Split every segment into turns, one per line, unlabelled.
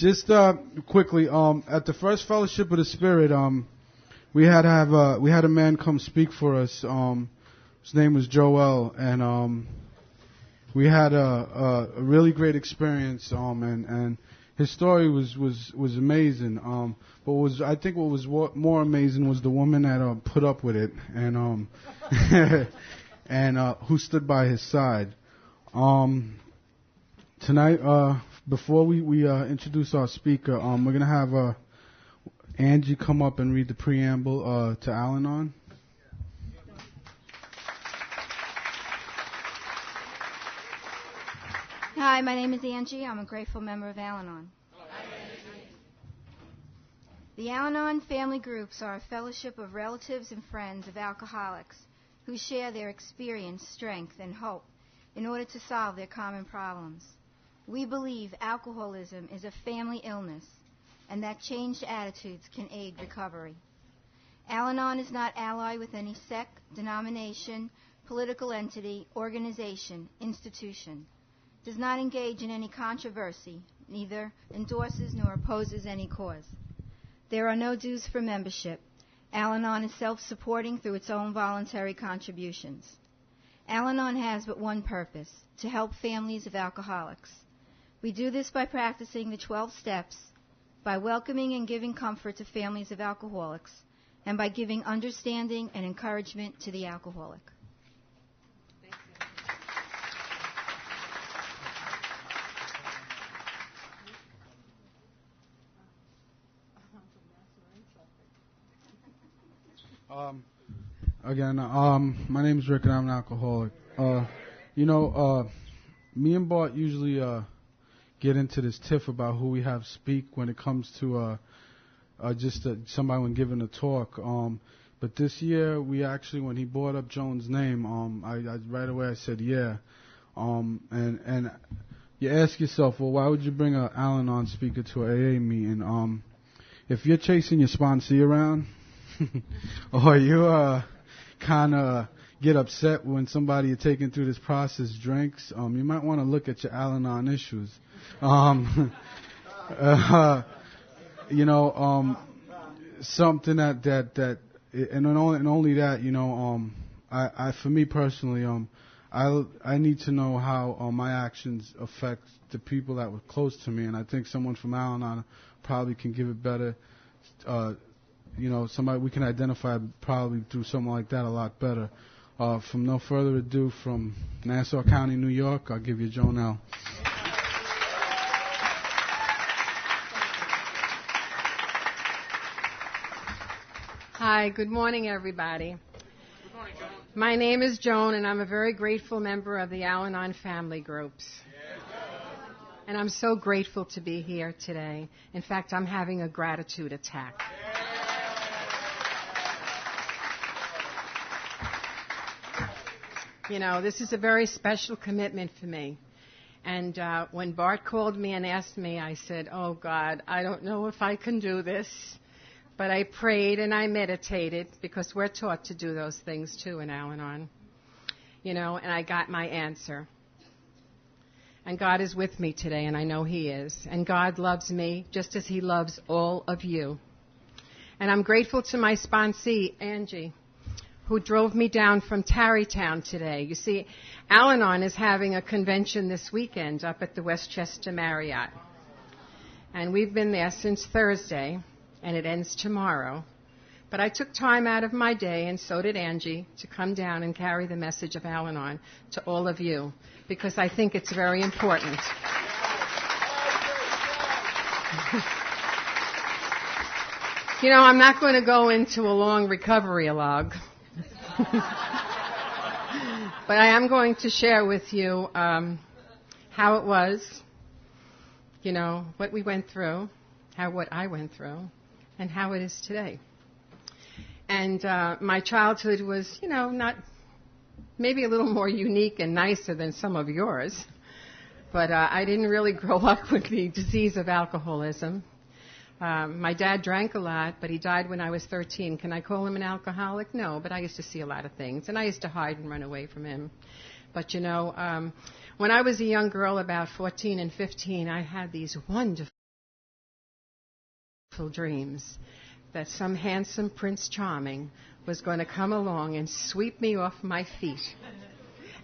Just quickly, at the first Fellowship of the Spirit, we had a man come speak for us. His name was Joel, and we had a really great experience. And his story was amazing. But I think what was more amazing was the woman that put up with it, and and who stood by his side. Tonight, before we introduce our speaker, we're going to have Angie come up and read the preamble to Al-Anon.
Hi, my name is Angie. I'm a grateful member of Al-Anon. The Al-Anon family groups are a fellowship of relatives and friends of alcoholics who share their experience, strength, and hope in order to solve their common problems. We believe alcoholism is a family illness and that changed attitudes can aid recovery. Al-Anon is not allied with any sect, denomination, political entity, organization, institution, does not engage in any controversy, neither endorses nor opposes any cause. There are no dues for membership. Al-Anon is self-supporting through its own voluntary contributions. Al-Anon has but one purpose, to help families of alcoholics. We do this by practicing the 12 steps, by welcoming and giving comfort to families of alcoholics, and by giving understanding and encouragement to the alcoholic.
Again, my name is Rick and I'm an alcoholic. Me and Bart usually get into this tiff about who we have speak when it comes to somebody when giving a talk. But this year, we actually, when he brought up Joan's name, I right away I said yeah. And you ask yourself, well, why would you bring an Al-Anon speaker to an AA meeting? If you're chasing your sponsee around, or you kind of get upset when somebody you're taking through this process drinks, you might want to look at your Al-Anon issues. Something that and only that, I for me personally, I need to know how my actions affect the people that were close to me, and I think someone from Al-Anon probably can give it better. Somebody we can identify probably through something like that a lot better. From no further ado, from Nassau County, New York, I'll give you Joan L.
Hi, good morning, everybody.
Good morning, Joan.
My name is Joan, and I'm a very grateful member of the Al-Anon family groups. And I'm so grateful to be here today. In fact, I'm having a gratitude attack. This is a very special commitment for me. And when Bart called me and asked me, I said, oh, God, I don't know if I can do this. But I prayed and I meditated, because we're taught to do those things, too, in Al-Anon. And I got my answer. And God is with me today, and I know He is. And God loves me just as He loves all of you. And I'm grateful to my sponsee, Angie, who drove me down from Tarrytown today. You see, Al-Anon is having a convention this weekend up at the Westchester Marriott. And we've been there since Thursday, and it ends tomorrow. But I took time out of my day, and so did Angie, to come down and carry the message of Al-Anon to all of you, because I think it's very important. I'm not going to go into a long recovery log. But I am going to share with you how it was, what we went through, what I went through, and how it is today. And my childhood was, not maybe a little more unique and nicer than some of yours. But I didn't really grow up with the disease of alcoholism. My dad drank a lot, but he died when I was 13. Can I call him an alcoholic? No, but I used to see a lot of things, and I used to hide and run away from him. But, when I was a young girl, about 14 and 15, I had these wonderful dreams that some handsome Prince Charming was going to come along and sweep me off my feet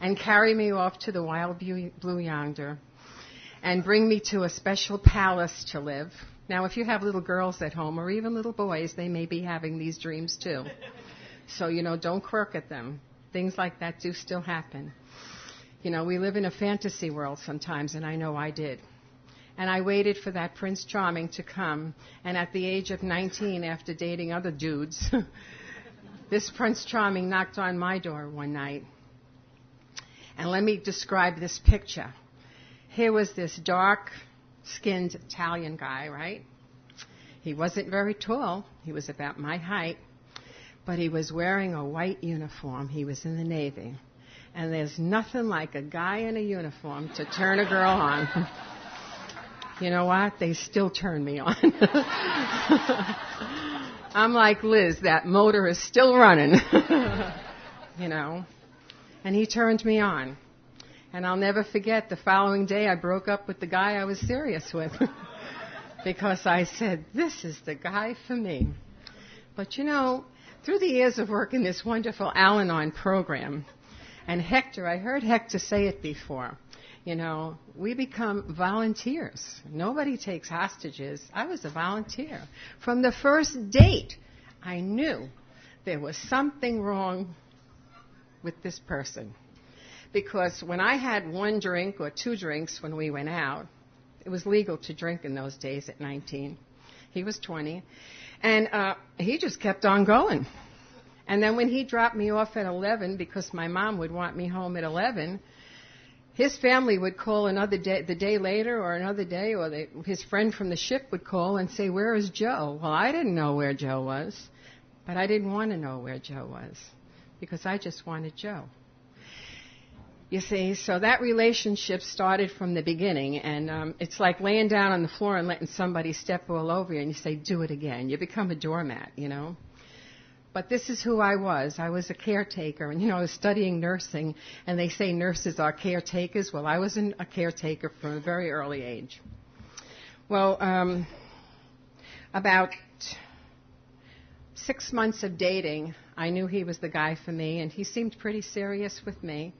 and carry me off to the wild blue yonder and bring me to a special palace to live. Now, if you have little girls at home or even little boys, they may be having these dreams too. So, don't quirk at them. Things like that do still happen. We live in a fantasy world sometimes, and I know I did. And I waited for that Prince Charming to come. And at the age of 19, after dating other dudes, this Prince Charming knocked on my door one night. And let me describe this picture. Here was this dark-skinned Italian guy, right? He wasn't very tall. He was about my height. But he was wearing a white uniform. He was in the Navy. And there's nothing like a guy in a uniform to turn a girl on. You know what? They still turn me on. I'm like Liz, that motor is still running. And he turned me on. And I'll never forget, the following day I broke up with the guy I was serious with. Because I said, this is the guy for me. But through the years of working this wonderful Al-Anon program, and Hector, I heard Hector say it before, we become volunteers. Nobody takes hostages. I was a volunteer. From the first date, I knew there was something wrong with this person. Because when I had one drink or two drinks when we went out, it was legal to drink in those days at 19. He was 20. And he just kept on going. And then when he dropped me off at 11, because my mom would want me home at 11, his family would call another day, the day later or another day, or his friend from the ship would call and say, where is Joe? Well, I didn't know where Joe was, but I didn't want to know where Joe was because I just wanted Joe. You see, so that relationship started from the beginning, and it's like laying down on the floor and letting somebody step all over you, and you say, do it again. You become a doormat, But this is who I was. I was a caretaker, and, I was studying nursing, and they say nurses are caretakers. Well, I was a caretaker from a very early age. Well, about 6 months of dating, I knew he was the guy for me, and he seemed pretty serious with me.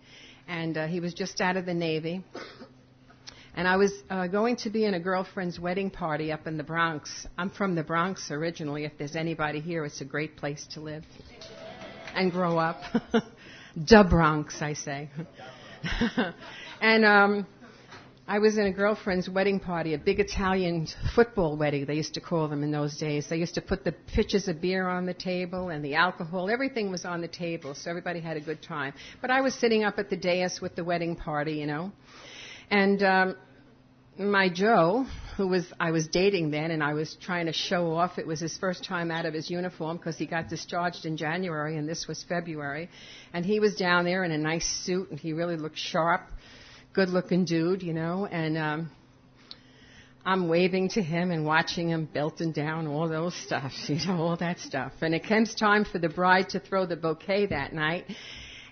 And he was just out of the Navy. And I was going to be in a girlfriend's wedding party up in the Bronx. I'm from the Bronx originally. If there's anybody here, it's a great place to live and grow up. Da Bronx, I say. And I was in a girlfriend's wedding party, a big Italian football wedding, they used to call them in those days. They used to put the pitchers of beer on the table and the alcohol. Everything was on the table, so everybody had a good time. But I was sitting up at the dais with the wedding party, And my Joe, I was dating then, and I was trying to show off. It was his first time out of his uniform because he got discharged in January, and this was February. And he was down there in a nice suit, and he really looked sharp. Good-looking dude, and I'm waving to him and watching him belting down all those stuff, all that stuff. And it comes time for the bride to throw the bouquet that night,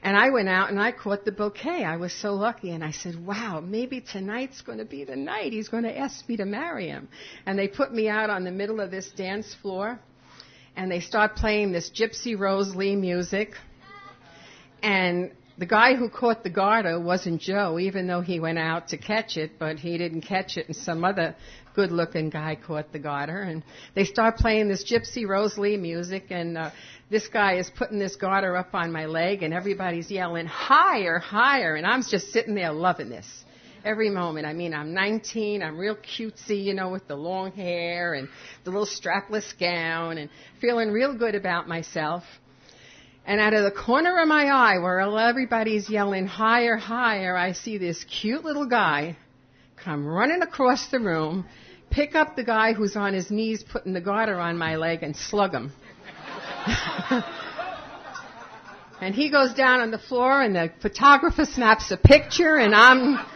and I went out and I caught the bouquet. I was so lucky, and I said, wow, maybe tonight's going to be the night. He's going to ask me to marry him. And they put me out on the middle of this dance floor, and they start playing this Gypsy Rose Lee music, and the guy who caught the garter wasn't Joe, even though he went out to catch it, but he didn't catch it, and some other good-looking guy caught the garter. And they start playing this Gypsy Rose Lee music, and this guy is putting this garter up on my leg, and everybody's yelling, higher, higher, and I'm just sitting there loving this every moment. I mean, I'm 19, I'm real cutesy, with the long hair and the little strapless gown, and feeling real good about myself. And out of the corner of my eye, where everybody's yelling higher, higher, I see this cute little guy come running across the room, pick up the guy who's on his knees putting the garter on my leg, and slug him. And he goes down on the floor, and the photographer snaps a picture, and I'm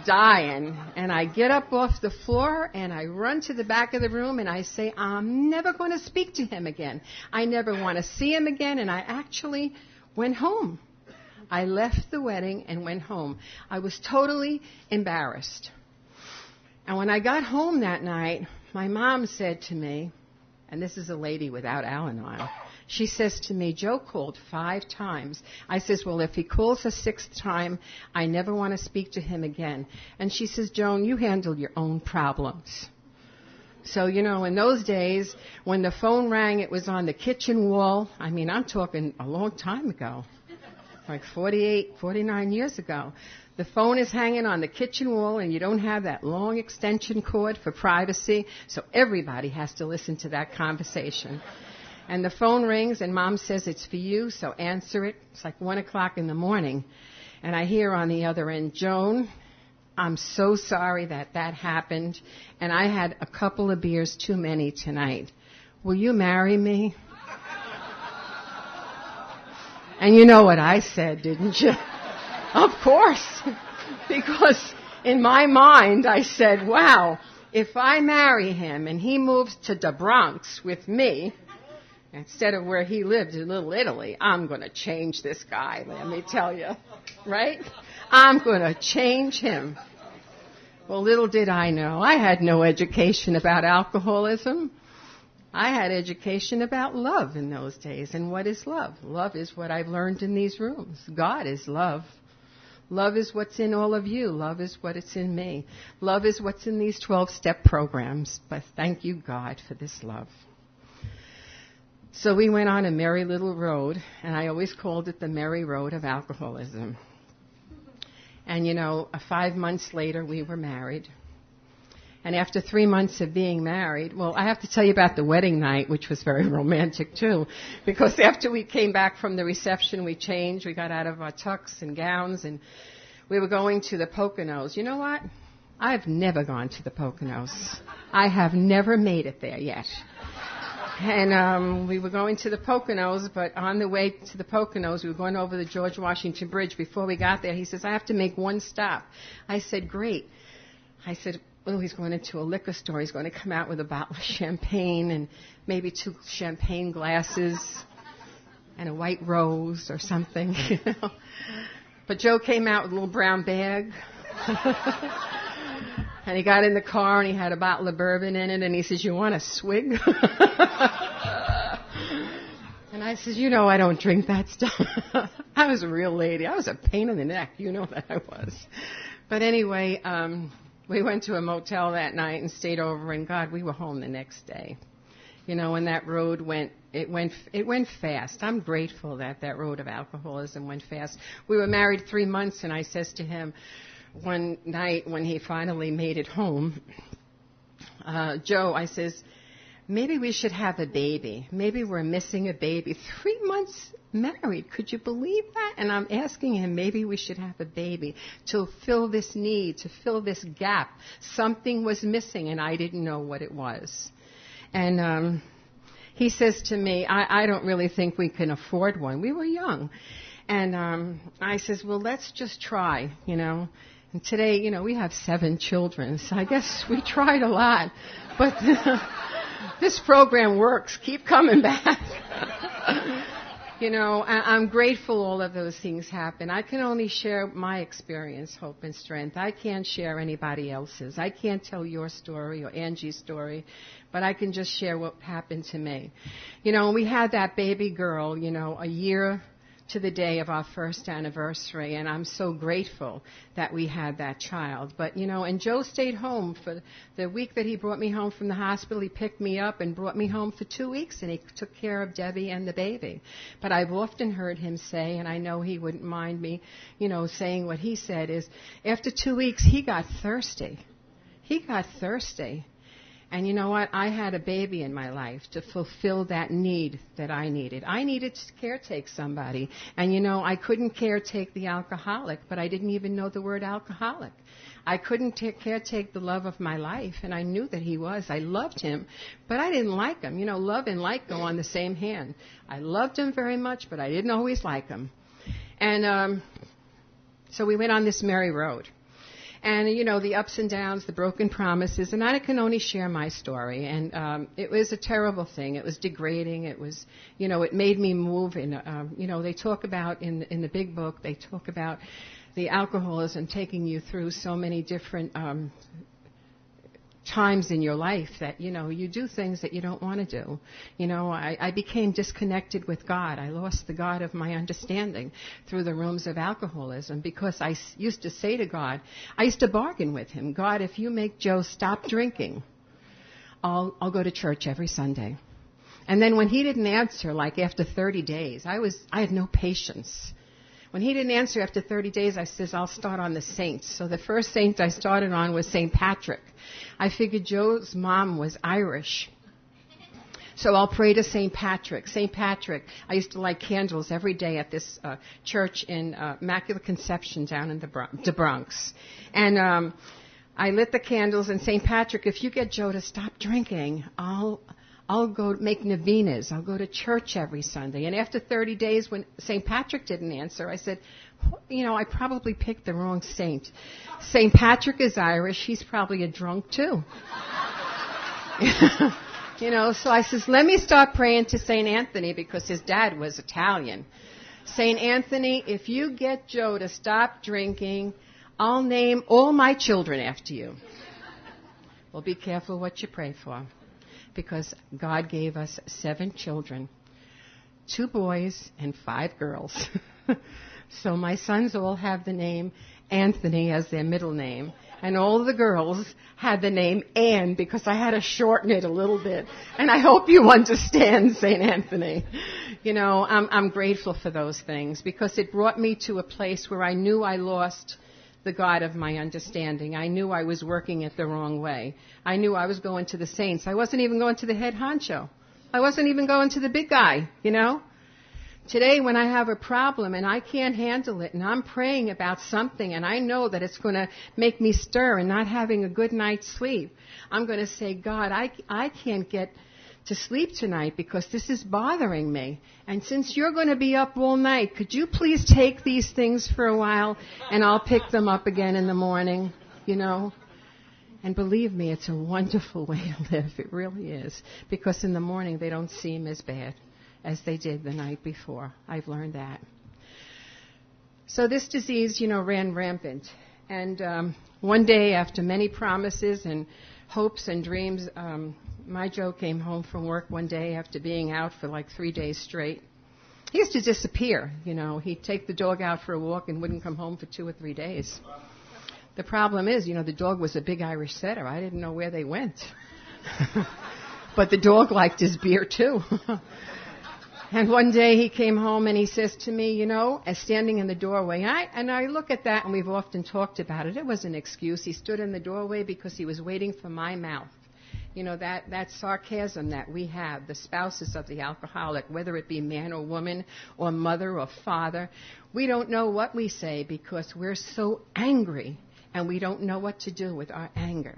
dying. And I get up off the floor, and I run to the back of the room, and I say, I'm never going to speak to him again. I never want to see him again. And I actually went home. I left the wedding and went home. I was totally embarrassed. And when I got home that night, my mom said to me, and this is a lady without Al-Anon. She says to me, Joe called 5 times. I says, well, if he calls a 6th time, I never want to speak to him again. And she says, Joan, you handle your own problems. So, in those days, when the phone rang, it was on the kitchen wall. I mean, I'm talking a long time ago, like 48, 49 years ago. The phone is hanging on the kitchen wall, and you don't have that long extension cord for privacy, so everybody has to listen to that conversation. And the phone rings, and Mom says it's for you, so answer it. It's like 1 o'clock in the morning. And I hear on the other end, Joan, I'm so sorry that happened, and I had a couple of beers too many tonight. Will you marry me? And you know what I said, didn't you? Of course. Because in my mind, I said, wow, if I marry him and he moves to the Bronx with me, instead of where he lived in Little Italy, I'm going to change this guy, let me tell you. Right? I'm going to change him. Well, little did I know, I had no education about alcoholism. I had education about love in those days. And what is love? Love is what I've learned in these rooms. God is love. Love is what's in all of you. Love is what is in me. Love is what's in these 12-step programs. But thank you, God, for this love. So we went on a merry little road, and I always called it the merry road of alcoholism. And, 5 months later, we were married. And after 3 months of being married, well, I have to tell you about the wedding night, which was very romantic, too. Because after we came back from the reception, we changed. We got out of our tux and gowns, and we were going to the Poconos. You know what? I've never gone to the Poconos. I have never made it there yet. And we were going to the Poconos, but on the way to the Poconos, we were going over the George Washington Bridge. Before we got there, he says, I have to make one stop. I said, great. I said, oh, he's going into a liquor store. He's going to come out with a bottle of champagne and maybe 2 champagne glasses and a white rose or something. But Joe came out with a little brown bag. And he got in the car, and he had a bottle of bourbon in it, and he says, you want a swig? And I says, I don't drink that stuff. I was a real lady. I was a pain in the neck. You know that I was. But anyway, we went to a motel that night and stayed over, and God, we were home the next day. And that road it went fast. I'm grateful that road of alcoholism went fast. We were married 3 months, and I says to him, one night when he finally made it home, Joe, I says, maybe we should have a baby. Maybe we're missing a baby. 3 months married. Could you believe that? And I'm asking him, maybe we should have a baby to fill this need, to fill this gap. Something was missing, and I didn't know what it was. And he says to me, I don't really think we can afford one. We were young. And I says, well, let's just try, And today, we have 7 children, so I guess we tried a lot. But this program works. Keep coming back. I'm grateful all of those things happen. I can only share my experience, hope, and strength. I can't share anybody else's. I can't tell your story or Angie's story, but I can just share what happened to me. We had that baby girl, a year to the day of our first anniversary, and I'm so grateful that we had that child. But, and Joe stayed home for the week that he brought me home from the hospital. He picked me up and brought me home for 2 weeks, and he took care of Debbie and the baby. But I've often heard him say, and I know he wouldn't mind me, saying what he said is, after 2 weeks, he got thirsty. He got thirsty. And you know what? I had a baby in my life to fulfill that need that I needed. I needed to caretake somebody. And I couldn't caretake the alcoholic, but I didn't even know the word alcoholic. I couldn't caretake the love of my life, and I knew that he was. I loved him, but I didn't like him. Love and like go on the same hand. I loved him very much, but I didn't always like him. And so we went on this merry road. And, the ups and downs, the broken promises, and I can only share my story. And it was a terrible thing. It was degrading. It was, it made me move. And, they talk about in the big book, they talk about the alcoholism taking you through so many different times in your life that, you do things that you don't want to do. I became disconnected with God. I lost the God of my understanding through the rooms of alcoholism because I used to say to God, I used to bargain with him, God, if you make Joe stop drinking, I'll go to church every Sunday. And then when he didn't answer, like after 30 days, I had no patience. When he didn't answer after 30 days, I says, I'll start on the saints. So the first saint I started on was St. Patrick. I figured Joe's mom was Irish. So I'll pray to St. Patrick. St. Patrick, I used to light candles every day at this church in Immaculate Conception down in the Bronx. And I lit the candles, and St. Patrick, if you get Joe to stop drinking, I'll go make novenas. I'll go to church every Sunday. And after 30 days, when St. Patrick didn't answer, I said, I probably picked the wrong saint. St. Patrick is Irish. He's probably a drunk, too. So I says, let me start praying to St. Anthony because his dad was Italian. St. Anthony, if you get Joe to stop drinking, I'll name all my children after you. Well, be careful what you pray for. Because God gave us 7 children, 2 boys and 5 girls. So my sons all have the name Anthony as their middle name, and all the girls had the name Anne because I had to shorten it a little bit. And I hope you understand, St. Anthony. I'm grateful for those things because it brought me to a place where I knew I lost the God of my understanding. I knew I was working it the wrong way. I knew I was going to the saints. I wasn't even going to the head honcho. I wasn't even going to the big guy, Today, when I have a problem and I can't handle it and I'm praying about something and I know that it's going to make me stir and not having a good night's sleep, I'm going to say, God, I can't get to sleep tonight because this is bothering me. And since you're going to be up all night, could you please take these things for a while and I'll pick them up again in the morning, And believe me, it's a wonderful way to live. It really is. Because in the morning, they don't seem as bad as they did the night before. I've learned that. So this disease, ran rampant. And one day, after many promises and hopes and dreams, my Joe came home from work one day after being out for like 3 days straight. He used to disappear, He'd take the dog out for a walk and wouldn't come home for 2 or 3 days. The problem is, the dog was a big Irish setter. I didn't know where they went. But the dog liked his beer, too. And one day he came home and he says to me, as standing in the doorway, and I look at that, and we've often talked about it. It was an excuse. He stood in the doorway because he was waiting for my mouth. That sarcasm that we have, the spouses of the alcoholic, whether it be man or woman or mother or father, we don't know what we say because we're so angry and we don't know what to do with our anger.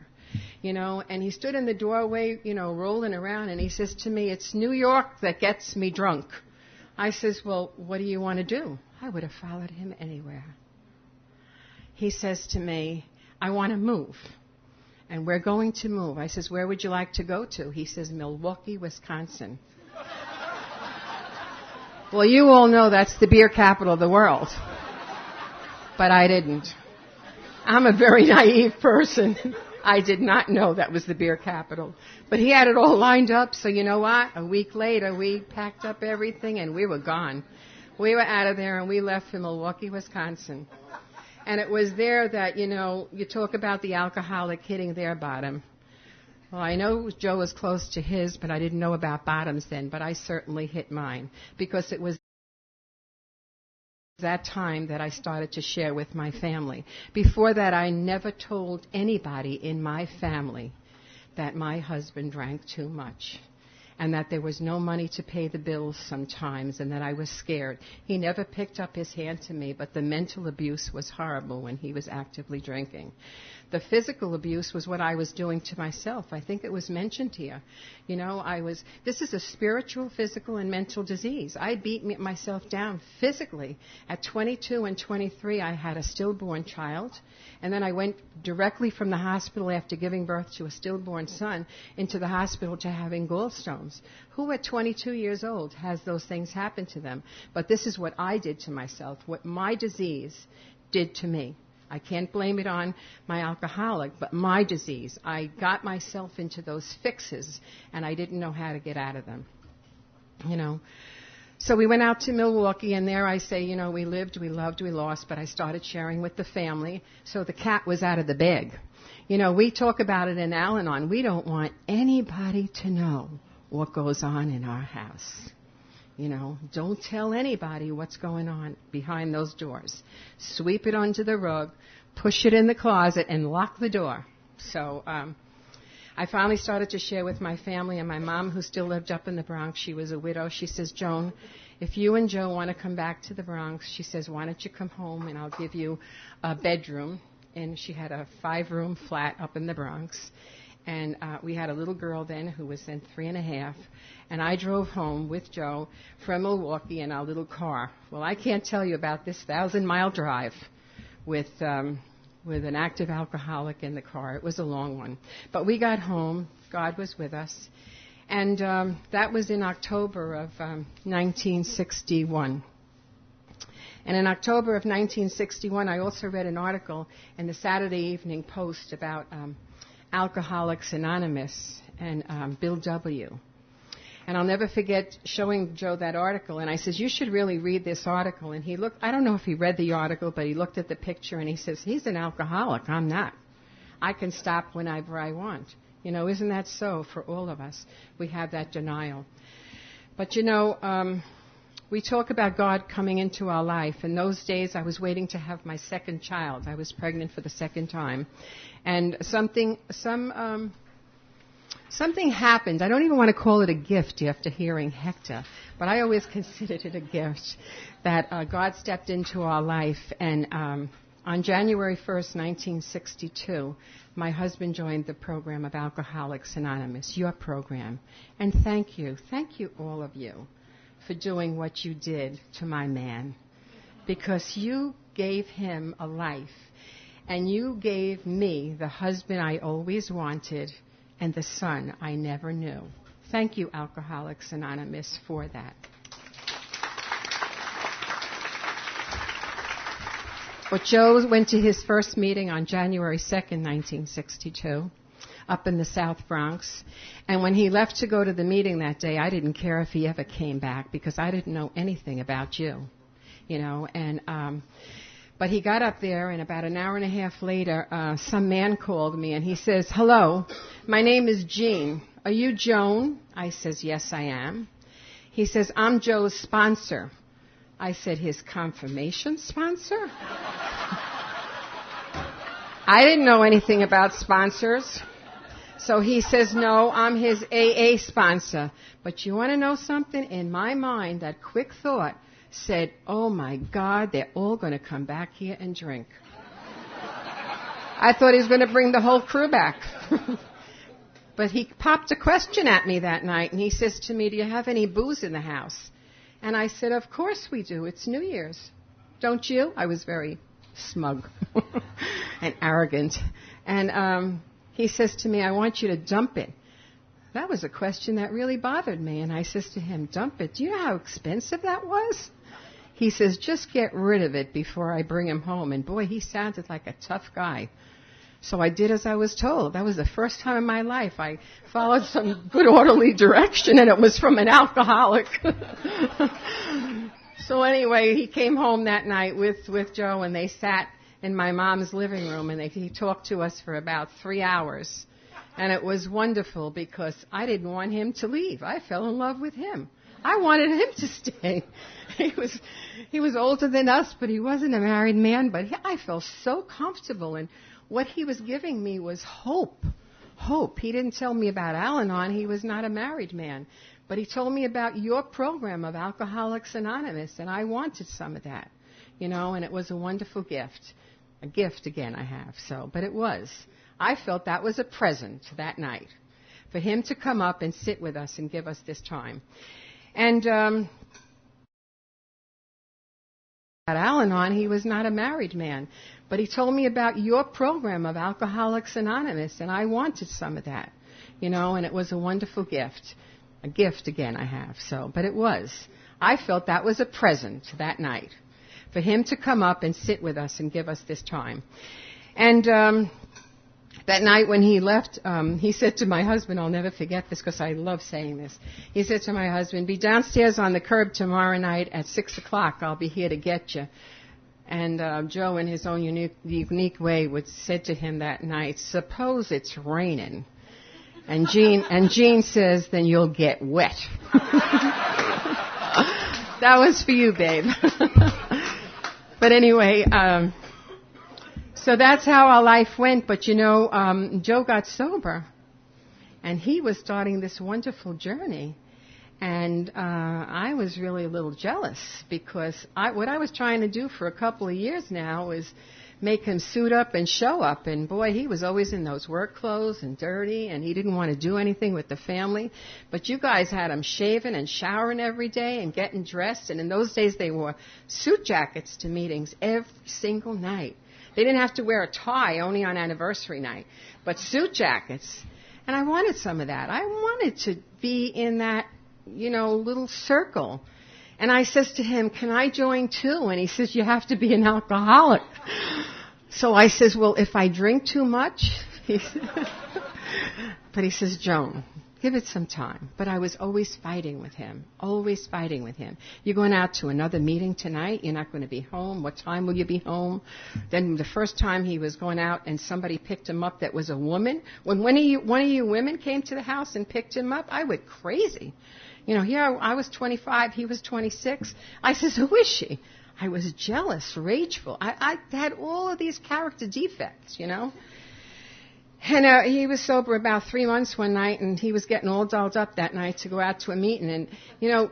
And he stood in the doorway, rolling around, and he says to me, it's New York that gets me drunk. I says, well, what do you want to do? I would have followed him anywhere. He says to me, I want to move. And we're going to move. I says, where would you like to go to? He says, Milwaukee, Wisconsin. Well, you all know that's the beer capital of the world. But I didn't. I'm a very naive person. I did not know that was the beer capital. But he had it all lined up, so you know what? A week later, we packed up everything and we were gone. We were out of there and we left for Milwaukee, Wisconsin. And it was there that, you talk about the alcoholic hitting their bottom. Well, I know Joe was close to his, but I didn't know about bottoms then, but I certainly hit mine because it was that time that I started to share with my family. Before that, I never told anybody in my family that my husband drank too much and that there was no money to pay the bills sometimes and that I was scared. He never picked up his hand to me, but the mental abuse was horrible when he was actively drinking. The physical abuse was what I was doing to myself. I think it was mentioned here. This is a spiritual, physical, and mental disease. I beat myself down physically. At 22 and 23, I had a stillborn child, and then I went directly from the hospital after giving birth to a stillborn son into the hospital to having gallstones. Who at 22 years old has those things happen to them? But this is what I did to myself, what my disease did to me. I can't blame it on my alcoholic, but my disease. I got myself into those fixes, and I didn't know how to get out of them. So we went out to Milwaukee, and there I say, we lived, we loved, we lost, but I started sharing with the family, so the cat was out of the bag. We talk about it in Al-Anon. We don't want anybody to know what goes on in our house. Don't tell anybody what's going on behind those doors. Sweep it under the rug, push it in the closet, and lock the door. So I finally started to share with my family, and my mom, who still lived up in the Bronx, she was a widow. She says, Joan, if you and Joe want to come back to the Bronx, she says, why don't you come home and I'll give you a bedroom. And she had a 5-room flat up in the Bronx. And we had a little girl then who was then 3.5. And I drove home with Joe from Milwaukee in our little car. Well, I can't tell you about this 1,000-mile drive with an active alcoholic in the car. It was a long one. But we got home. God was with us. And that was in October of 1961. And in October of 1961, I also read an article in the Saturday Evening Post about Alcoholics Anonymous and Bill W. And I'll never forget showing Joe that article. And I says, you should really read this article. And he looked, I don't know if he read the article, but he looked at the picture and he says, he's an alcoholic. I'm not. I can stop whenever I want. Isn't that so for all of us? We have that denial. But, we talk about God coming into our life. In those days, I was waiting to have my second child. I was pregnant for the second time. And something happened. I don't even want to call it a gift after hearing Hector, but I always considered it a gift that God stepped into our life. And on January 1st, 1962, my husband joined the program of Alcoholics Anonymous, your program. And thank you all of you, for doing what you did to my man, because you gave him a life, and you gave me the husband I always wanted and the son I never knew. Thank you, Alcoholics Anonymous, for that. But Joe went to his first meeting on January 2nd, 1962. Up in the South Bronx. And when he left to go to the meeting that day, I didn't care if he ever came back because I didn't know anything about you, but he got up there, and about an hour and a half later, some man called me, and he says, hello, my name is Jean. Are you Joan? I says, yes, I am. He says, I'm Joe's sponsor. I said, his confirmation sponsor? I didn't know anything about sponsors. So he says, no, I'm his AA sponsor. But you want to know something? In my mind, that quick thought said, oh, my God, they're all going to come back here and drink. I thought he was going to bring the whole crew back. But he popped a question at me that night, and he says to me, do you have any booze in the house? And I said, of course we do. It's New Year's. Don't you? I was very smug and arrogant. And he says to me, I want you to dump it. That was a question that really bothered me. And I says to him, dump it? Do you know how expensive that was? He says, just get rid of it before I bring him home. And boy, he sounded like a tough guy. So I did as I was told. That was the first time in my life I followed some good orderly direction, and it was from an alcoholic. So anyway, he came home that night with Joe, and they sat in my mom's living room, and he talked to us for about 3 hours. And it was wonderful because I didn't want him to leave. I fell in love with him. I wanted him to stay. He was older than us, but he wasn't a married man. But I felt so comfortable, and what he was giving me was hope. Hope. He didn't tell me about Al-Anon. He was not a married man. But he told me about your program of Alcoholics Anonymous, and I wanted some of that, and it was a wonderful gift. A gift, again, I have. But it was. I felt that was a present that night for him to come up and sit with us and give us this time. And at Al-Anon, he was not a married man. But he told me about your program of Alcoholics Anonymous, and I wanted some of that, and it was a wonderful gift. A gift, again, I have. But it was. I felt that was a present that night for him to come up and sit with us and give us this time. And that night when he left, he said to my husband, I'll never forget this because I love saying this. He said to my husband, be downstairs on the curb tomorrow night at 6 o'clock. I'll be here to get you. And Joe, in his own unique way, said to him that night, suppose it's raining. And Jean says, then you'll get wet. That was for you, babe. But anyway, so that's how our life went. But, Joe got sober, and he was starting this wonderful journey. And I was really a little jealous because what I was trying to do for a couple of years now was make him suit up and show up. And, boy, he was always in those work clothes and dirty, and he didn't want to do anything with the family. But you guys had him shaving and showering every day and getting dressed. And in those days, they wore suit jackets to meetings every single night. They didn't have to wear a tie only on anniversary night, but suit jackets. And I wanted some of that. I wanted to be in that, little circle. And I says to him, can I join too? And he says, you have to be an alcoholic. So I says, well, if I drink too much? But he says, Joan, give it some time. But I was always fighting with him, always fighting with him. You're going out to another meeting tonight. You're not going to be home. What time will you be home? Then the first time he was going out and somebody picked him up that was a woman. When one of you women came to the house and picked him up, I went crazy. Here I was 25, he was 26. I says, who is she? I was jealous, rageful. I had all of these character defects, And he was sober about 3 months one night, and he was getting all dolled up that night to go out to a meeting. And,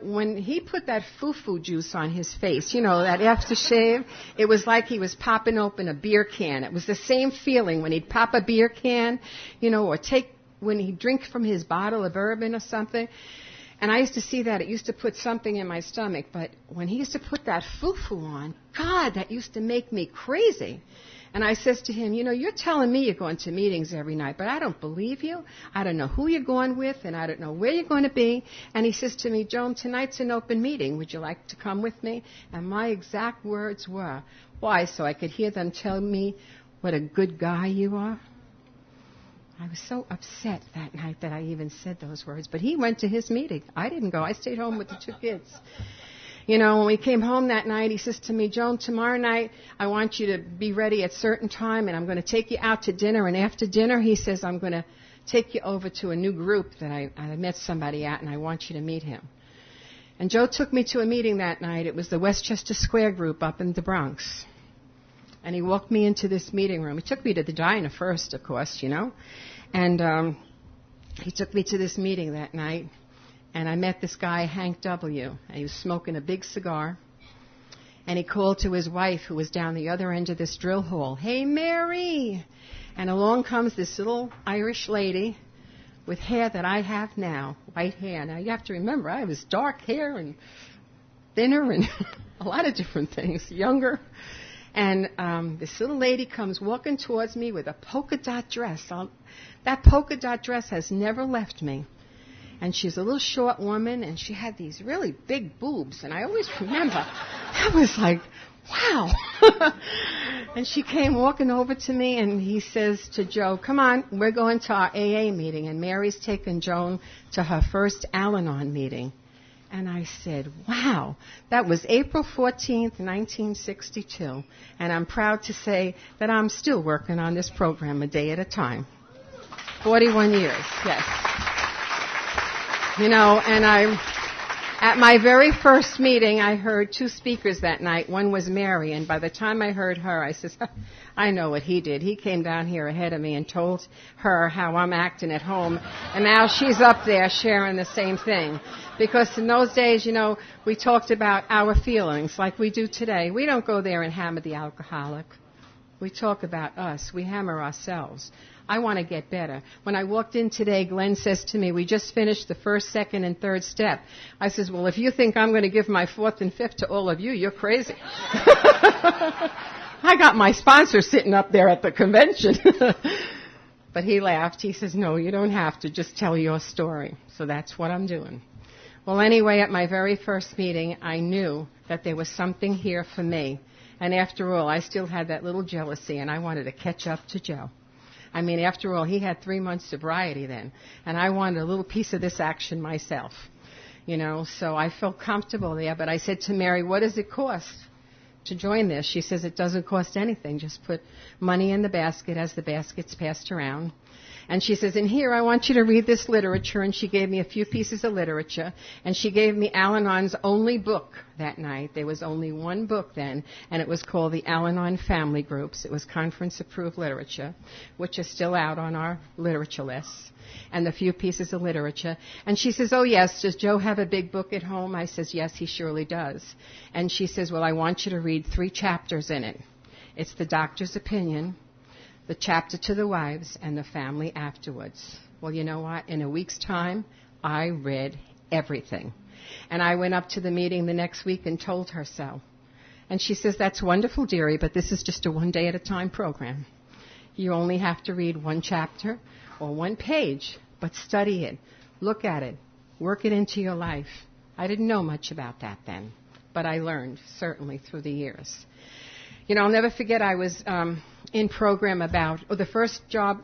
when he put that foo-foo juice on his face, that aftershave, it was like he was popping open a beer can. It was the same feeling when he'd pop a beer can, or when he'd drink from his bottle of bourbon or something. And I used to see that. It used to put something in my stomach. But when he used to put that foo-foo on, God, that used to make me crazy. And I says to him, you're telling me you're going to meetings every night, but I don't believe you. I don't know who you're going with, and I don't know where you're going to be. And he says to me, Joan, tonight's an open meeting. Would you like to come with me? And my exact words were, why? So I could hear them tell me what a good guy you are. I was so upset that night that I even said those words. But he went to his meeting. I didn't go. I stayed home with the 2 kids. When we came home that night, he says to me, Joan, tomorrow night I want you to be ready at a certain time, and I'm going to take you out to dinner. And after dinner, he says, I'm going to take you over to a new group that I met somebody at, and I want you to meet him. And Joe took me to a meeting that night. It was the Westchester Square group up in the Bronx. And he walked me into this meeting room. He took me to the diner first, of course, And he took me to this meeting that night. And I met this guy, Hank W. And he was smoking a big cigar. And he called to his wife, who was down the other end of this drill hall, hey, Mary. And along comes this little Irish lady with hair that I have now, white hair. Now, you have to remember, I was dark hair and thinner and a lot of different things, younger. And this little lady comes walking towards me with a polka dot dress. That polka dot dress has never left me. And she's a little short woman, and she had these really big boobs. And I always remember, I was like, wow. And she came walking over to me, and he says to Joe, come on, we're going to our AA meeting. And Mary's taken Joan to her first Al-Anon meeting. And I said, wow, that was April 14th, 1962. And I'm proud to say that I'm still working on this program a day at a time. 41 years, yes. And at my very first meeting, I heard 2 speakers that night. One was Mary, and by the time I heard her, I said, I know what he did. He came down here ahead of me and told her how I'm acting at home, and now she's up there sharing the same thing. Because in those days, we talked about our feelings like we do today. We don't go there and hammer the alcoholic. We talk about us. We hammer ourselves. I want to get better. When I walked in today, Glenn says to me, we just finished the first, second, and third step. I says, well, if you think I'm going to give my 4th and 5th to all of you, you're crazy. I got my sponsor sitting up there at the convention. But he laughed. He says, no, you don't have to. Just tell your story. So that's what I'm doing. Well, anyway, at my very first meeting, I knew that there was something here for me. And after all, I still had that little jealousy, and I wanted to catch up to Joe. I mean, after all, he had 3 months sobriety then, and I wanted a little piece of this action myself, you know. So I felt comfortable there, but I said to Mary, what does it cost to join this? She says, it doesn't cost anything. Just put money in the basket as the basket's passed around. And she says, in here, I want you to read this literature. And she gave me a few pieces of literature. And she gave me Al-Anon's only book that night. There was only one book then, and it was called the Al-Anon Family Groups. It was conference-approved literature, which is still out on our literature list, and a few pieces of literature. And she says, oh, yes, does Joe have a big book at home? I says, yes, he surely does. And she says, well, I want you to read 3 chapters in it. It's the doctor's opinion, the chapter to the wives, and the family afterwards. Well, you know what? In a week's time, I read everything. And I went up to the meeting the next week and told her so. And she says, that's wonderful, dearie, but this is just a one-day-at-a-time program. You only have to read 1 chapter or 1 page, but study it, look at it, work it into your life. I didn't know much about that then, but I learned, certainly, through the years. You know, I'll never forget I was in program about, the first job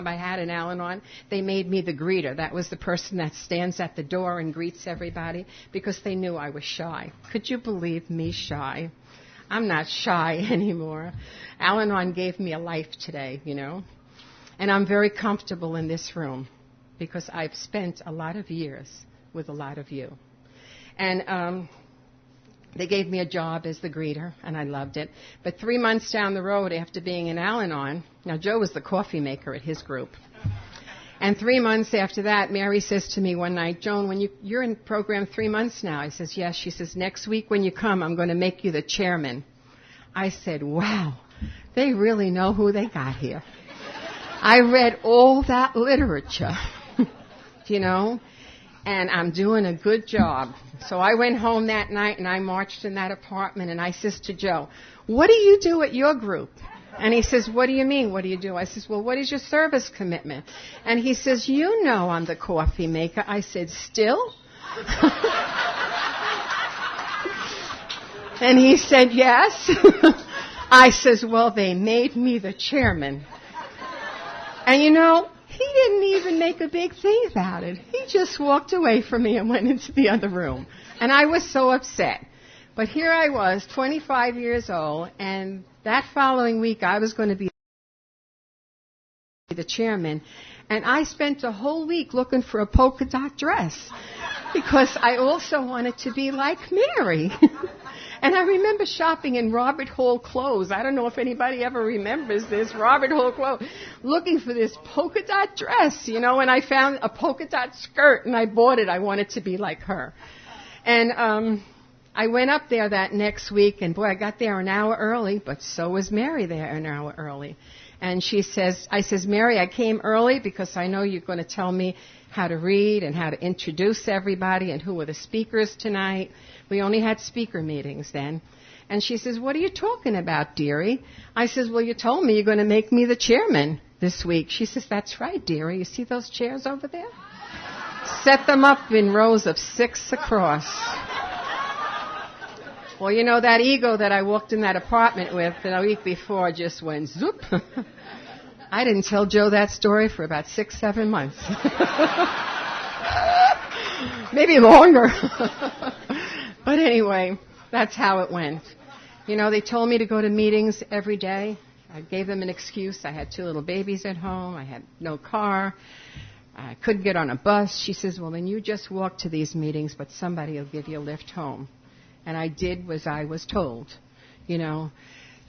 I had in Al-Anon, they made me the greeter. That was the person that stands at the door and greets everybody because they knew I was shy. Could you believe me, shy? I'm not shy anymore. Al-Anon gave me a life today, you know. And I'm very comfortable in this room because I've spent a lot of years with a lot of you. And they gave me a job as the greeter, and I loved it. But 3 months down the road, after being in Al-Anon, now Joe was the coffee maker at his group. And 3 months after that, Mary says to me one night, Joan, when you're in program 3 months now. I says, yes. She says, next week when you come, I'm going to make you the chairman. I said, wow, they really know who they got here. I read all that literature, you know, and I'm doing a good job. So I went home that night and I marched in that apartment and I says to Joe, what do you do at your group? And he says, what do you mean, what do you do? I says, well, what is your service commitment? And he says, you know I'm the coffee maker. I said, still? And he said, yes. I says, well, they made me the chairman. And you know, he didn't even make a big thing about it. He just walked away from me and went into the other room. And I was so upset. But here I was, 25 years old, and that following week I was going to be the chairman. And I spent a whole week looking for a polka dot dress because I also wanted to be like Mary. And I remember shopping in Robert Hall clothes. I don't know if anybody ever remembers this, Robert Hall clothes, looking for this polka dot dress, you know, and I found a polka dot skirt and I bought it. I wanted to be like her. And I went up there that next week, and boy, I got there an hour early, but so was Mary there an hour early. And I says, Mary, I came early because I know you're going to tell me how to read and how to introduce everybody and who were the speakers tonight. We only had speaker meetings then. And she says, what are you talking about, dearie? I says, well, you told me you're going to make me the chairman this week. She says, that's right, dearie. You see those chairs over there? Set them up in rows of 6 across. Well, you know, that ego that I walked in that apartment with the week before just went zoop. I didn't tell Joe that story for about 6-7 months. Maybe longer. But anyway, that's how it went. You know, they told me to go to meetings every day. I gave them an excuse. I had 2 little babies at home. I had no car. I couldn't get on a bus. She says, well, then you just walk to these meetings, but somebody will give you a lift home. And I did as I was told, you know.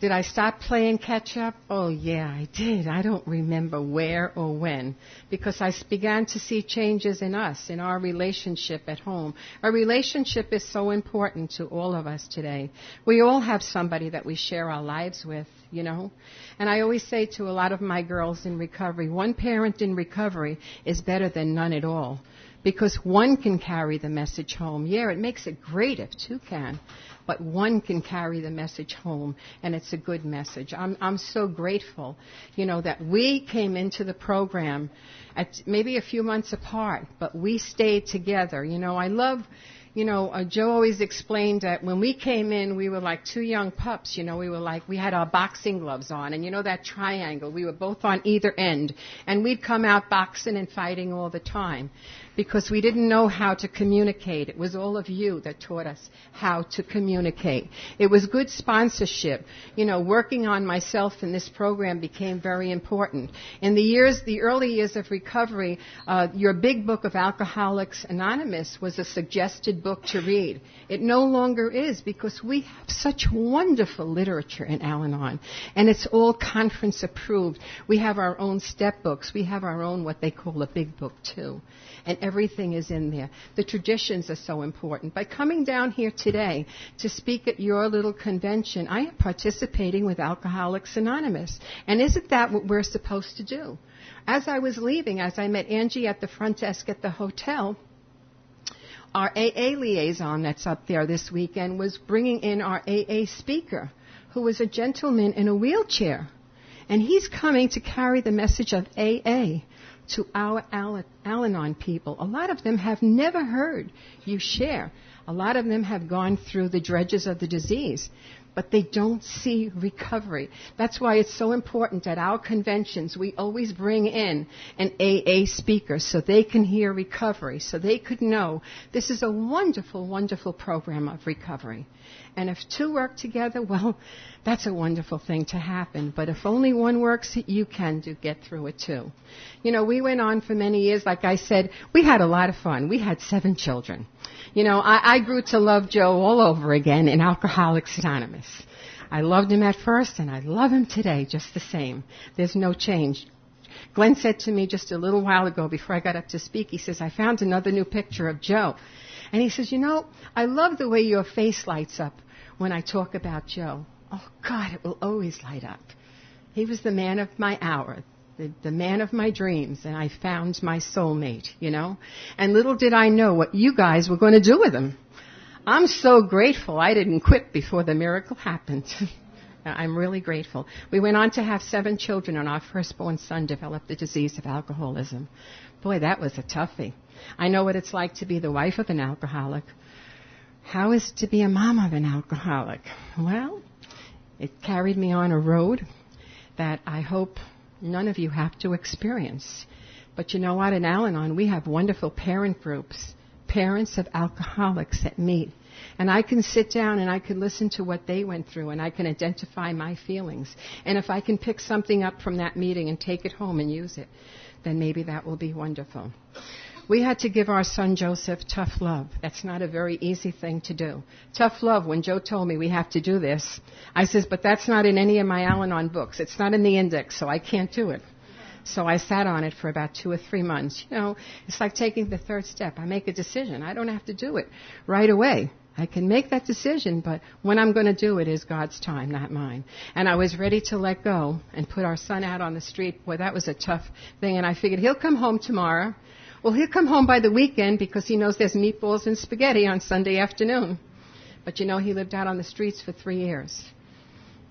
Did I stop playing catch-up? Oh, yeah, I did. I don't remember where or when, because I began to see changes in us, in our relationship at home. Our relationship is so important to all of us today. We all have somebody that we share our lives with, you know. And I always say to a lot of my girls in recovery, one parent in recovery is better than none at all, Because one can carry the message home. Yeah, it makes it great if two can, but one can carry the message home, and it's a good message. I'm so grateful, that we came into the program at maybe a few months apart, but we stayed together. I love, Joe always explained that when we came in, we were like two young pups. We had our boxing gloves on, and that triangle, we were both on either end, and we'd come out boxing and fighting all the time because we didn't know how to communicate. It was all of you that taught us how to communicate. It was good sponsorship. Working on myself in this program became very important. In the early years of recovery, your big book of Alcoholics Anonymous was a suggested book to read. It no longer is because we have such wonderful literature in Al-Anon, and it's all conference approved. We have our own step books. We have our own what they call a big book too, and everything is in there. The traditions are so important. By coming down here today to speak at your little convention, I am participating with Alcoholics Anonymous, and isn't that what we're supposed to do? As I was leaving, as I met Angie at the front desk at the hotel, our AA liaison that's up there this weekend was bringing in our AA speaker, who was a gentleman in a wheelchair. And he's coming to carry the message of AA to our Al-Anon people. A lot of them have never heard you share. A lot of them have gone through the dredges of the disease, but they don't see recovery. That's why it's so important at our conventions we always bring in an AA speaker so they can hear recovery, so they could know this is a wonderful, wonderful program of recovery. And if two work together, well, that's a wonderful thing to happen. But if only one works, you can get through it too. We went on for many years. Like I said, we had a lot of fun. We had 7 children. I grew to love Joe all over again in Alcoholics Anonymous. I loved him at first, and I love him today just the same. There's no change. Glenn said to me just a little while ago before I got up to speak, he says, I found another new picture of Joe. And he says, I love the way your face lights up when I talk about Joe. Oh, God, it will always light up. He was the man of my hour, the man of my dreams, and I found my soulmate, And little did I know what you guys were going to do with him. I'm so grateful I didn't quit before the miracle happened. I'm really grateful. We went on to have 7 children, and our firstborn son developed the disease of alcoholism. Boy, that was a toughie. I know what it's like to be the wife of an alcoholic. How is it to be a mom of an alcoholic? Well, it carried me on a road that I hope none of you have to experience. But you know what? In Al-Anon, we have wonderful parent groups, parents of alcoholics that meet. And I can sit down and I can listen to what they went through, and I can identify my feelings. And if I can pick something up from that meeting and take it home and use it, then maybe that will be wonderful. We had to give our son Joseph tough love. That's not a very easy thing to do. Tough love, when Joe told me we have to do this, I says, but that's not in any of my Al-Anon books. It's not in the index, so I can't do it. So I sat on it for about 2 or 3 months. It's like taking the third step. I make a decision. I don't have to do it right away. I can make that decision, but when I'm going to do it is God's time, not mine. And I was ready to let go and put our son out on the street. Boy, that was a tough thing. And I figured he'll come home tomorrow. Well, he'll come home by the weekend because he knows there's meatballs and spaghetti on Sunday afternoon. But he lived out on the streets for 3 years.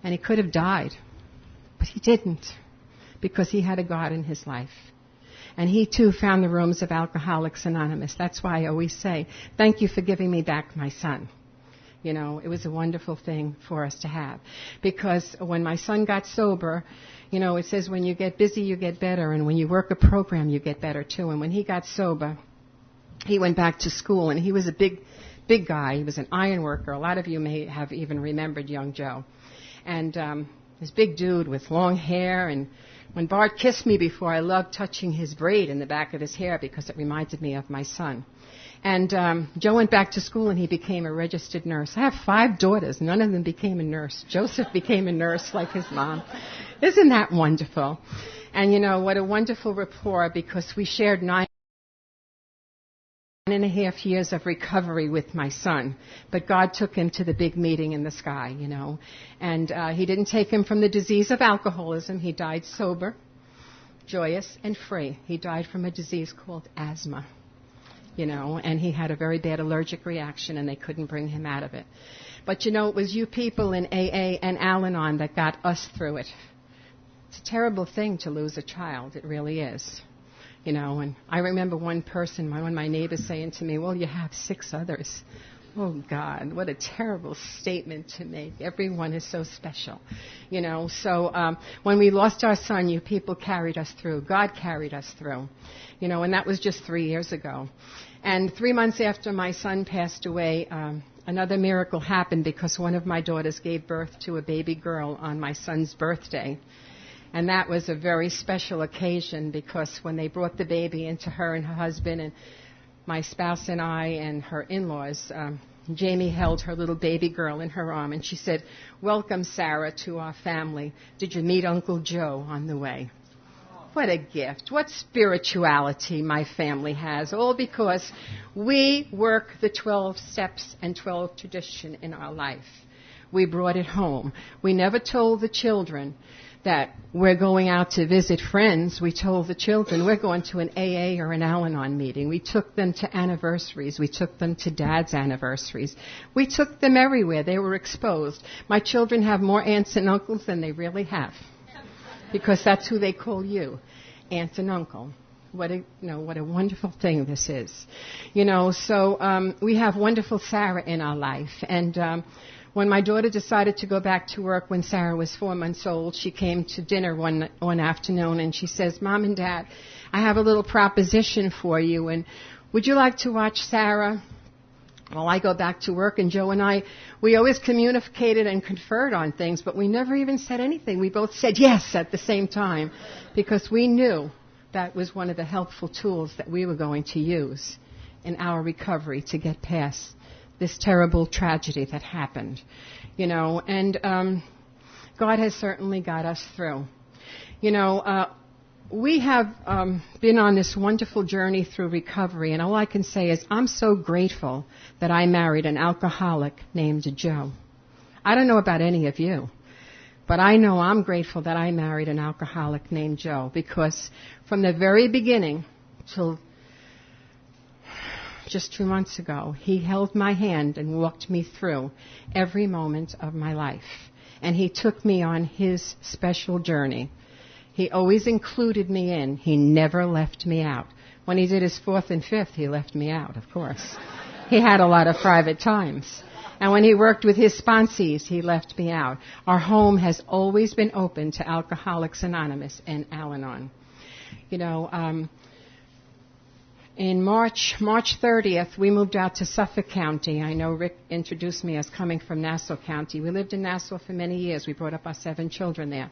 And he could have died. But he didn't, because he had a God in his life. And he, too, found the rooms of Alcoholics Anonymous. That's why I always say, thank you for giving me back my son. It was a wonderful thing for us to have. Because when my son got sober, it says when you get busy, you get better. And when you work a program, you get better, too. And when he got sober, he went back to school. And he was a big guy. He was an iron worker. A lot of you may have even remembered young Joe. And this big dude with long hair. And when Bart kissed me before, I loved touching his braid in the back of his hair because it reminded me of my son. And Joe went back to school and he became a registered nurse. I have 5 daughters. None of them became a nurse. Joseph became a nurse like his mom. Isn't that wonderful? And what a wonderful rapport, because we shared 9.5 years of recovery with my son. But God took him to the big meeting in the sky, And he didn't take him from the disease of alcoholism. He died sober, joyous, and free. He died from a disease called asthma. and he had a very bad allergic reaction and they couldn't bring him out of it. But, it was you people in AA and Al-Anon that got us through it. It's a terrible thing to lose a child. It really is. And I remember one of my neighbors saying to me, well, you have 6 others. Oh, God, what a terrible statement to make. Everyone is so special, So when we lost our son, you people carried us through. God carried us through, and that was just 3 years ago. And 3 months after my son passed away, another miracle happened because one of my daughters gave birth to a baby girl on my son's birthday. And that was a very special occasion because when they brought the baby into her and her husband and my spouse and I and her in-laws, Jamie held her little baby girl in her arm and she said, welcome, Sarah, to our family. Did you meet Uncle Joe on the way? What a gift. What spirituality my family has, all because we work the 12 steps and 12 tradition in our life. We brought it home. We never told the children that we're going out to visit friends. We told the children we're going to an AA or an Al-Anon meeting. We took them to anniversaries. We took them to Dad's anniversaries. We took them everywhere. They were exposed. My children have more aunts and uncles than they really have because that's who they call you, aunt and uncle. What a wonderful thing this is. So we have wonderful Sarah in our life. And when my daughter decided to go back to work when Sarah was 4 months old, she came to dinner one afternoon and she says, Mom and Dad, I have a little proposition for you, and would you like to watch Sarah? Well, I go back to work, and Joe and I, we always communicated and conferred on things, but we never even said anything. We both said yes at the same time because we knew that was one of the helpful tools that we were going to use in our recovery to get past this terrible tragedy that happened, and God has certainly got us through. We have been on this wonderful journey through recovery, and all I can say is I'm so grateful that I married an alcoholic named Joe. I don't know about any of you, but I know I'm grateful that I married an alcoholic named Joe because from the very beginning till just 2 months ago, he held my hand and walked me through every moment of my life. And he took me on his special journey. He always included me in. He never left me out. When he did his 4th and 5th, he left me out, of course. He had a lot of private times. And when he worked with his sponsees, he left me out. Our home has always been open to Alcoholics Anonymous and Al-Anon. In March 30th, we moved out to Suffolk County. I know Rick introduced me as coming from Nassau County. We lived in Nassau for many years. We brought up our 7 children there.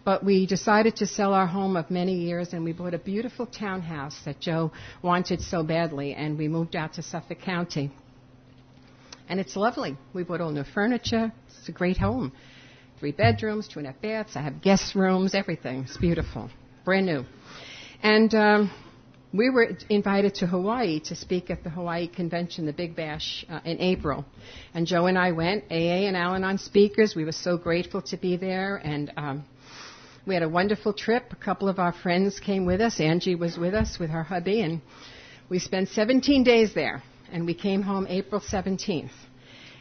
But we decided to sell our home of many years, and we bought a beautiful townhouse that Joe wanted so badly, and we moved out to Suffolk County. And it's lovely. We bought all new furniture. It's a great home. 3 bedrooms, 2.5 baths. I have guest rooms, everything. It's beautiful. Brand new. And we were invited to Hawaii to speak at the Hawaii Convention, the Big Bash, in April. And Joe and I went, AA and Al-Anon speakers. We were so grateful to be there. And we had a wonderful trip. A couple of our friends came with us. Angie was with us with her hubby. And we spent 17 days there. And we came home April 17th.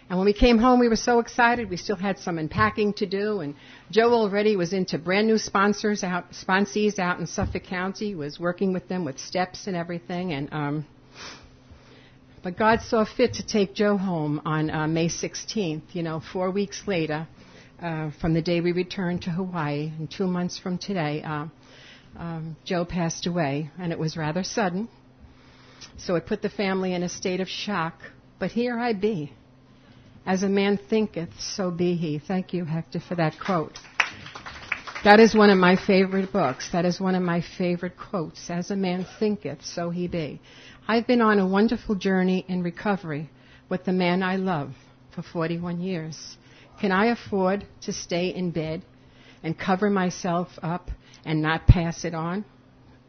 And when we came home, we were so excited. We still had some unpacking to do. And Joe already was into brand new sponsees out in Suffolk County, was working with them with steps and everything. And but God saw fit to take Joe home on May 16th, 4 weeks later, from the day we returned to Hawaii. And 2 months from today, Joe passed away. And it was rather sudden. So it put the family in a state of shock. But here I be. As a man thinketh, so be he. Thank you, Hector, for that quote. That is one of my favorite books. That is one of my favorite quotes. As a man thinketh, so he be. I've been on a wonderful journey in recovery with the man I love for 41 years. Can I afford to stay in bed and cover myself up and not pass it on?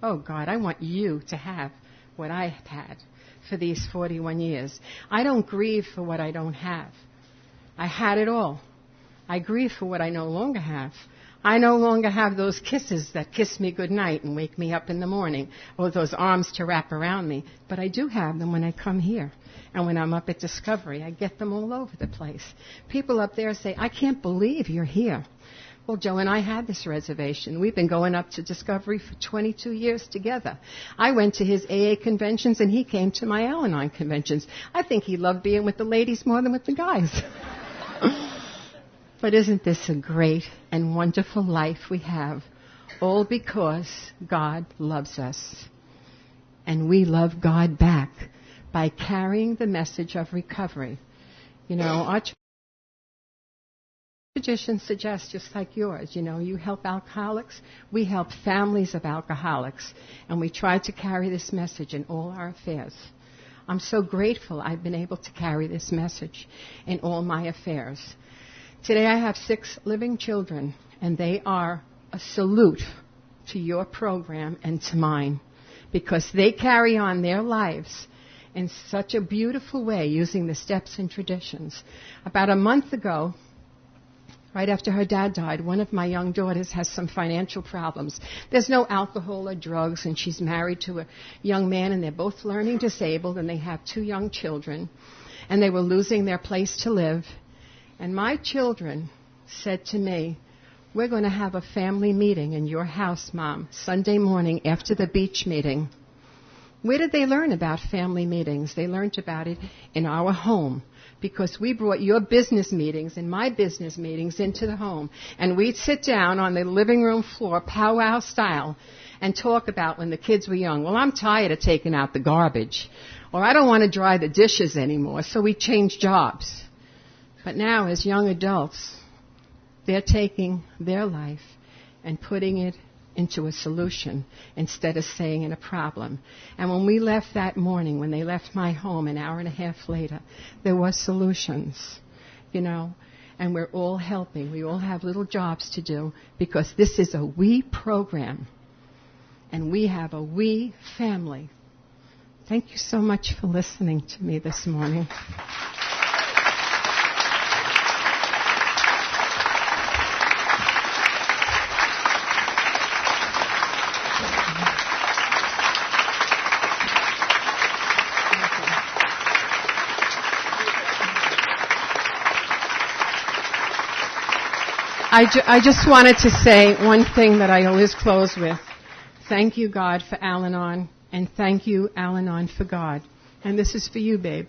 Oh, God, I want you to have what I have had for these 41 years. I don't grieve for what I don't have. I had it all. I grieve for what I no longer have. I no longer have those kisses that kiss me goodnight and wake me up in the morning, or those arms to wrap around me. But I do have them when I come here. And when I'm up at Discovery, I get them all over the place. People up there say, I can't believe you're here. Well, Joe and I had this reservation. We've been going up to Discovery for 22 years together. I went to his AA conventions, and he came to my Al-Anon conventions. I think he loved being with the ladies more than with the guys. But isn't this a great and wonderful life we have? All because God loves us. And we love God back by carrying the message of recovery. You know, our tradition suggests, just like yours, you know, you help alcoholics, we help families of alcoholics, and we try to carry this message in all our affairs. I'm so grateful I've been able to carry this message in all my affairs. Today I have 6 living children, and they are a salute to your program and to mine, because they carry on their lives in such a beautiful way using the steps and traditions. About a month ago, right after her dad died, one of my young daughters has some financial problems. There's no alcohol or drugs, and she's married to a young man, and they're both learning disabled, and they have 2 young children, and they were losing their place to live. And my children said to me, we're going to have a family meeting in your house, Mom, Sunday morning after the beach meeting. Where did they learn about family meetings? They learned about it in our home, because we brought your business meetings and my business meetings into the home. And we'd sit down on the living room floor, powwow style, and talk about when the kids were young. Well, I'm tired of taking out the garbage, or I don't want to dry the dishes anymore, so we changed jobs. But now, as young adults, they're taking their life and putting it into a solution instead of saying in a problem. And when we left that morning, when they left my home an hour and a half later, there were solutions, you know, and we're all helping. We all have little jobs to do, because this is a we program, and we have a we family. Thank you so much for listening to me this morning. I just wanted to say one thing that I always close with. Thank you, God, for Al-Anon, and thank you, Al-Anon, for God. And this is for you, babe.